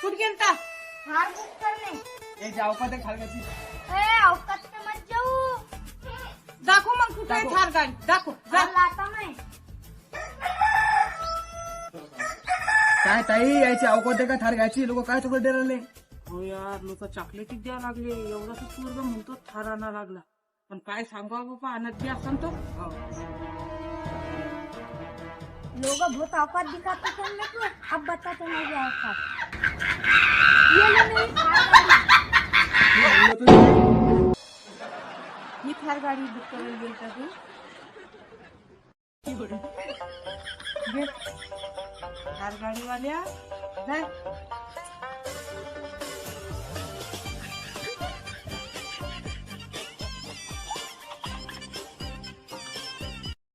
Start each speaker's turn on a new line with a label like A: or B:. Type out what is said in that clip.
A: कुठे गेलता
B: हार बुक करणे
C: एक अवकात एक खालची
B: अवकात ते मत जाऊ
A: दाखव मग कुठे आहे थार गाडी दाखव जा.
B: लाता नाही
C: काय ताई यायची अवकात का थार घ्यायची लोक काय तुकडे राहिले
A: हो यार लोक चॉकलेट द्या लागले एवढा तर पूर्ण म्हणतो थार आणा लागला पण काय सांगा बाबा आणत बी असं तो
B: लोग बहुत औकात दिखाते थे मेरे को अब बताते नहीं है औकात ये ले मेरी थार गाड़ी
A: मी थार गाडी बुक करायला गेलता तू घे थार गाडीवाल्या जा